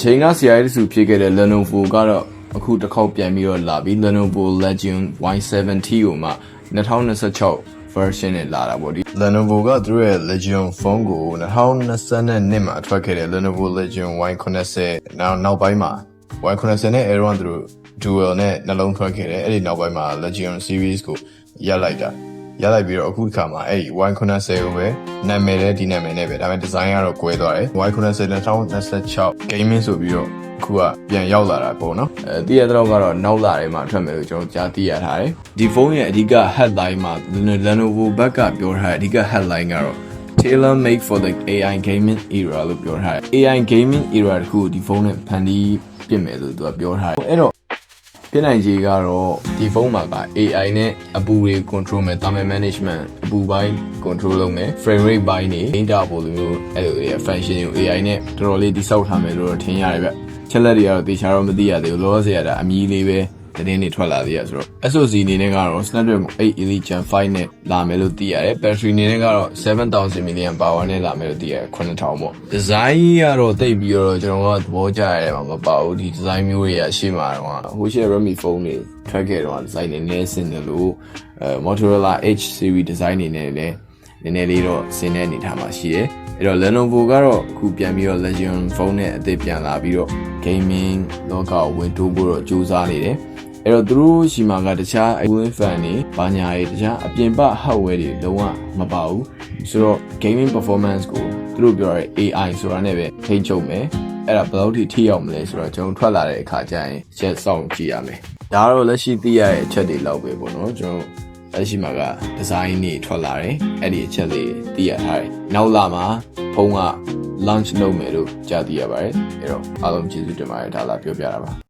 ချိန်ကဆရာကြီးစုဖြစ်ခဲ့တဲ့ Lenovo ကတော့အခုတစ်ခေါက်ပြန်ပြီးတော့လာပြီး Lenovo Legion Y70 ကိုမှ2026 version နဲ့လာတာပေါ့ဒီ Lenovo ကသူတို့ရဲ့ Legion phone ကို2022မှာထွက်ခဲ့တဲ့ Lenovo Legion Y80 နောက်ပိုင်းမှာ Y80 နဲ့ Aeron သူတို့ dual နဲ့နှလုံးထွက်ခဲ့တယ်အဲ့ဒီနောက်ပိုင်းမှာ Legion series ကိုရပ်လိုက်ပြီးတော့အခုခါမှာအဲ့ဒီ Y80 ကိုပဲနာမည်နဲ့ဒီနာမည်နဲ့ပဲဒါပေမဲ့ design ကတော့ကွဲသွားတယ် Y80 2026 gaming ဆိုပြီးတော့အခုကပြန်ရောက်လာတာပေါ့နော်တည့်ရတော့ကတော့နောက်လာတယ်မှာထွက်မယ်လို့ကျွန်တော်ကြားသိရထားတယ်ဒီဖုန်းရဲ့အဓိက headline မှာ Lenovo ဘက်ကပြောထားတဲ့အဓိက headline ကတော့ tailor made for the AI gaming era လို့ပြောထားတယ် AI gaming era တခုဒီဖုန်းနဲ့ဖန်တီးပြင်မယ်လို့သူကပြောထားတယ်အဲ့တော့ဖြစ်နိုင်ခြေကတော့ဒီဖုန်းမှာက AI နဲ့အပူတွေ control မယ် thermal management အပူပိုင်း control လုပ်မယ် frame rate ပိုင်းနေ data ပို့လို့အဲ့လိုတွေ function ကို AI နဲ့တော်တော်လေးတိစောက်ထားမယ်လို့ထင်ရတယ်ဗျချက်လက်တွေကတော့တေချာတော့မသိရသေးဘူးလောလောဆယ်ကဒါအမီးလေးပဲတင်းနေထွက်လာသေးရဆိုတော့ SoC အနေနဲ့ကတော့ Snapdragon 8 Elite Gen 5နဲ့လာမယ်လို့သိရတယ် battery အနေနဲ့ကတော့ 7000 mAh နဲ့လာမယ်လို့သိရတယ်9000ပေါ့ design ကတော့တိတ်ပြီးတော့ကျွန်တော်ကသဘောကျရတယ်မှာမပါဘူးဒီ design မျိုးတွေကရှေ့မှာတော့ဟိုရှေ့ Redmi phone တွေထွက်ခဲ့တော့ design တွေနည်းစင်တယ်လို့Motorola H series design တွေနဲ့လည်းနည်းနည်းလေးတော့ဆင်တဲ့အနေထားမှာရှိတယ်အဲ့တော့ Lenovo ကတော့အခုပြန်ပြီးတော့ Legion phone နဲ့အသစ်ပြန်လာပြီးတော့ gaming လောကကိုဝင်တိုးဖို့တော့ကြိုးစားနေတယ်အဲ့တော့သူတို့ရှိမှာကတခြား cooling fan တွေဘာညာတွေတခြားအပြင်ပ hardware တွေလုံးဝမပါဘူးဆိုတော့ gaming performance ကိုသူတို့ပြောရဲ AI ဆိုတာနဲ့ပဲထိန်းချုပ်မယ်အဲ့ဒါဘယ်လောက်ထိရောက်မလဲဆိုတော့ကျွန်တော်ထွက်လာတဲ့အခါကျရင်ချက်စောင့်ကြည့်ရမယ်ဒါကတော့လက်ရှိသိရတဲ့အချက်တွေလောက်ပဲပေါ့နော်ကျွန်တော်လက်ရှိမှာက design တွေထွက်လာတယ်အဲ့ဒီအချက်လေးသိရထားတယ်နောက်လာမှာဖုန်းက launch လုပ်မယ်လို့ကြားသိရပါတယ်အဲ့တော့အားလုံးကျေးဇူးတင်ပါတယ်ဒါလာပြောပြတာပါ